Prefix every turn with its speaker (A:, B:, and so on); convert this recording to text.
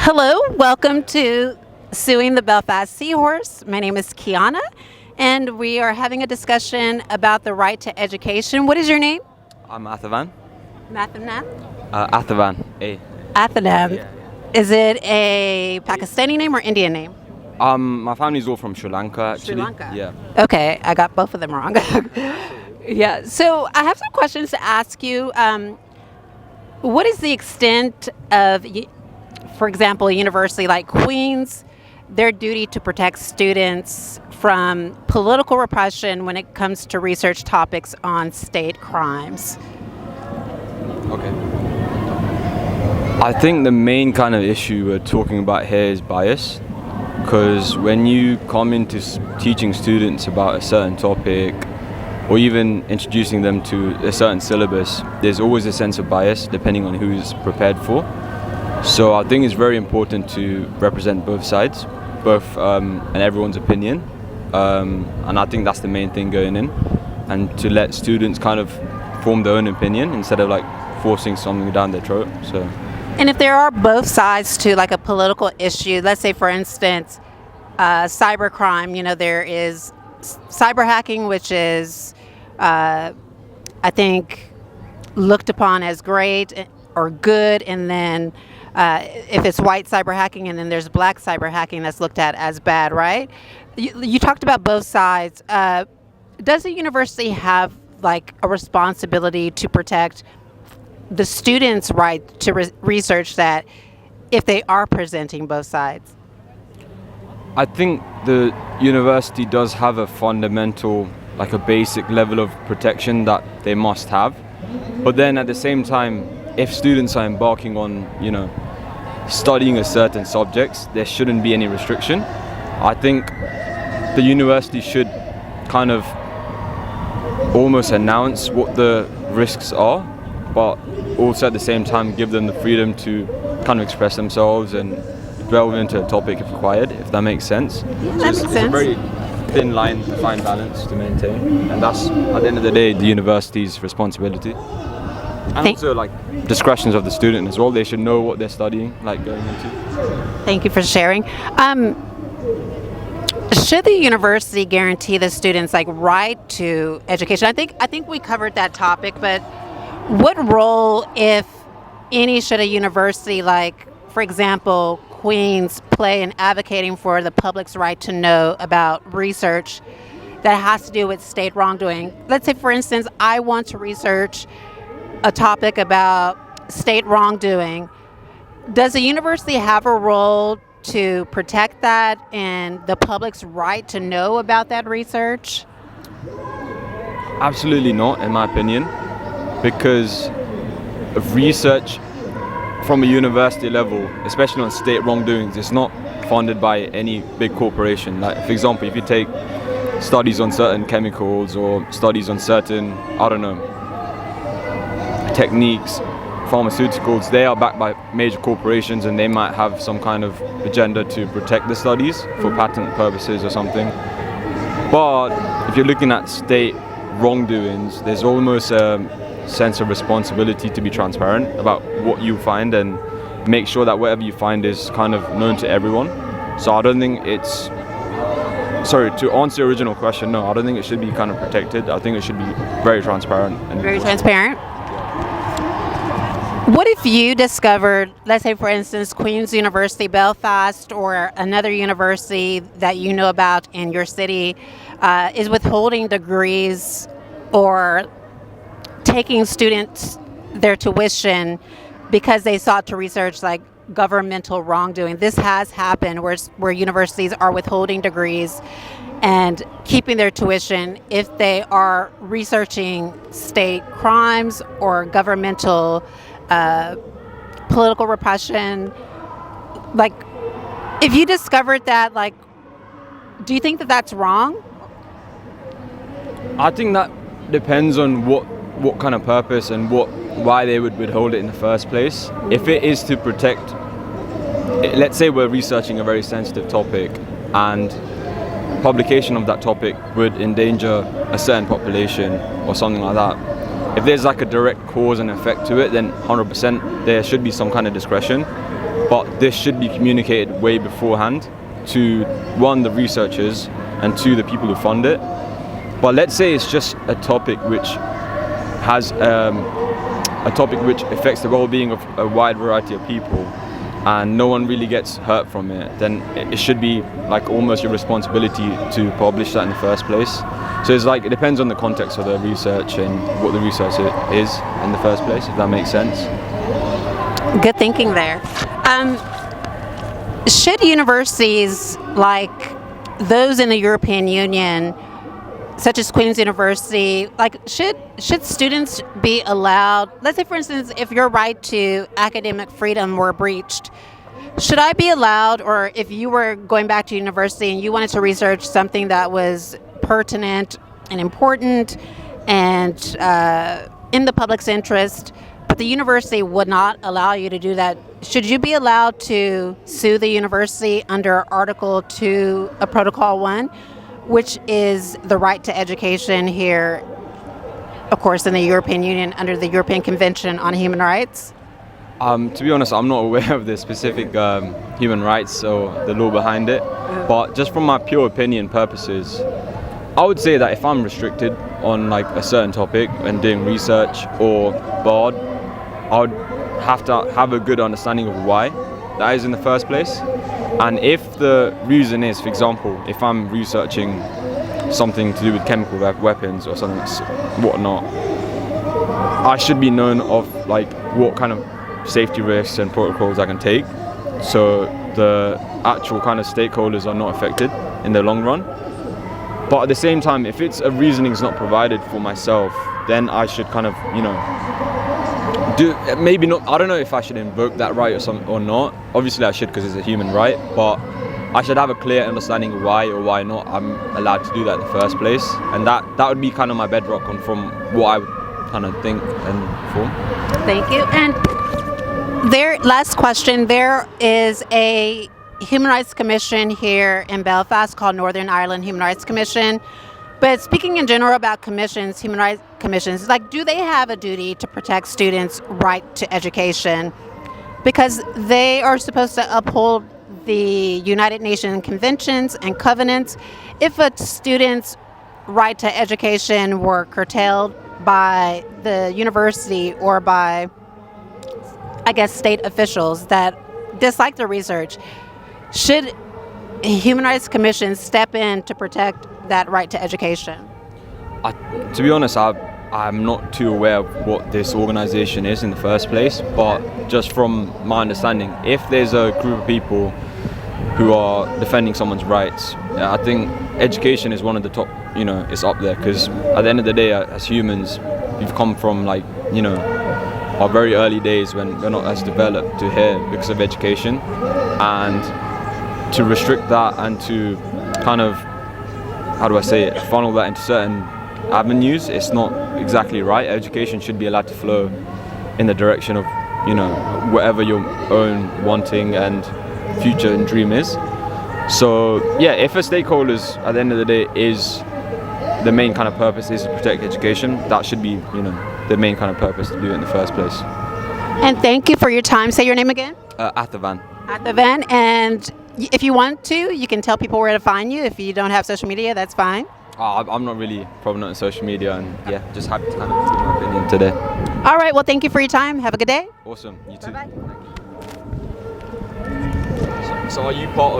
A: Hello, welcome to Suing the Belfast Seahorse. My name is Quianna, and we are having a discussion about the right to education. What is your name?
B: I'm Athavan.
A: Mathavan?
B: Athavan.
A: Athavan.
B: Yeah.
A: Is it a Pakistani name or Indian name?
B: My family's all from Sri Lanka, actually.
A: Sri Lanka?
B: Yeah.
A: Okay, I got both of them wrong. Yeah, so I have some questions to ask you. What is the extent of, for example, a university like Queen's, their duty to protect students from political repression when it comes to research topics on state crimes?
B: Okay. I think the main kind of issue we're talking about here is bias, because when you come into teaching students about a certain topic or even introducing them to a certain syllabus, there's always a sense of bias depending on who's prepared for. So I think it's very important to represent both sides, and everyone's opinion, and I think that's the main thing going in, and to let students kind of form their own opinion instead of like forcing something down their throat. So.
A: And if there are both sides to like a political issue, let's say for instance, cybercrime, there is cyber hacking, which is, I think, looked upon as great or good, and then if it's white cyber hacking, and then there's black cyber hacking that's looked at as bad, right? You talked about both sides. Does the university have like a responsibility to protect the students' right to research that if they are presenting both sides?
B: I think the university does have a fundamental, like a basic level of protection that they must have. But then at the same time, if students are embarking on, studying a certain subjects, there shouldn't be any restriction. I think the university should kind of almost announce what the risks are, but also at the same time give them the freedom to kind of express themselves and delve into a topic if required, if that makes sense.
A: Yeah, that makes sense.
B: It's a very thin line, fine balance to maintain, and that's at the end of the day the university's responsibility. And also like discretions of the student as well. They should know what they're studying, like going into.
A: Thank you for sharing. Should the university guarantee the students like right to education? I think we covered that topic, but what role, if any, should a university like, for example, Queen's, play in advocating for the public's right to know about research that has to do with state wrongdoing? Let's say, for instance, I want to research a topic about state wrongdoing. Does the university have a role to protect that and the public's right to know about that research?
B: Absolutely not, in my opinion, because of research from a university level, especially on state wrongdoings, it's not funded by any big corporation. Like, for example, if you take studies on certain chemicals or studies on certain, techniques, pharmaceuticals, they are backed by major corporations, and they might have some kind of agenda to protect the studies for patent purposes or something. But if you're looking at state wrongdoings, there's almost a sense of responsibility to be transparent about what you find and make sure that whatever you find is kind of known to everyone. So I don't think to answer your original question, no, I don't think it should be kind of protected. I think it should be very transparent.
A: Very transparent? What if you discovered, let's say for instance, Queen's University Belfast or another university that you know about in your city is withholding degrees or taking students their tuition because they sought to research like governmental wrongdoing? This has happened where universities are withholding degrees and keeping their tuition if they are researching state crimes or governmental political repression. Like, if you discovered that, like, do you think that that's wrong?
B: I think that depends on what kind of purpose and why they would withhold it in the first place. If it is to protect, let's say we're researching a very sensitive topic and publication of that topic would endanger a certain population or something like that. If there's like a direct cause and effect to it, then 100% there should be some kind of discretion. but this should be communicated way beforehand to, one, the researchers, and two, the people who fund it. But let's say it's just a topic which has which affects the well-being of a wide variety of people, and no one really gets hurt from it, then it should be like almost your responsibility to publish that in the first place. So it's like, it depends on the context of the research and what the research is in the first place, if that makes sense.
A: Good thinking there. Should universities like those in the European Union, such as Queen's University, like should students be allowed, let's say for instance, if your right to academic freedom were breached, should I be allowed, or if you were going back to university and you wanted to research something that was pertinent and important and in the public's interest, but the university would not allow you to do that, should you be allowed to sue the university under Article 2 of Protocol 1, which is the right to education here, of course, in the European Union under the European Convention on Human Rights?
B: To be honest, I'm not aware of the specific human rights or the law behind it, but just from my pure opinion purposes, I would say that if I'm restricted on like a certain topic and doing research or barred, I would have to have a good understanding of why that is in the first place. And if the reason is, for example, if I'm researching something to do with chemical weapons or something whatnot, I should be known of like what kind of safety risks and protocols I can take, so the actual kind of stakeholders are not affected in the long run. But at the same time, if it's a reasoning is not provided for myself, then I should kind of, maybe not, I don't know if I should invoke that right or not. Obviously I should, because it's a human right, but I should have a clear understanding of why or why not I'm allowed to do that in the first place. And that would be kind of my bedrock on from what I would kind of think and form.
A: Thank you. And last question, there is a Human Rights Commission here in Belfast called Northern Ireland Human Rights Commission. But speaking in general about commissions, human rights commissions, like, do they have a duty to protect students' right to education? Because they are supposed to uphold the United Nations conventions and covenants. If a student's right to education were curtailed by the university or by, I guess, state officials that dislike the research, should human rights commissions step in to protect that right to education?
B: To be honest, I'm not too aware of what this organization is in the first place, but just from my understanding, if there's a group of people who are defending someone's rights, I think education is one of the top, it's up there, because at the end of the day, as humans, we've come from our very early days when we're not as developed to here because of education, and to restrict that and to kind of, funnel that into certain avenues, it's not exactly right. Education should be allowed to flow in the direction of, whatever your own wanting and future and dream is. So yeah, if a stakeholders at the end of the day is the main kind of purpose is to protect education, that should be, the main kind of purpose to do it in the first place.
A: And thank you for your time. Say your name again.
B: Athavan.
A: Athavan. And if you want to, you can tell people where to find you. If you don't have social media, that's fine.
B: I'm not really prominent on social media, and just happy to kind of give my opinion today.
A: All right. Well, thank you for your time. Have a good day.
B: Awesome. You too.
A: Bye-bye.
B: So are you part of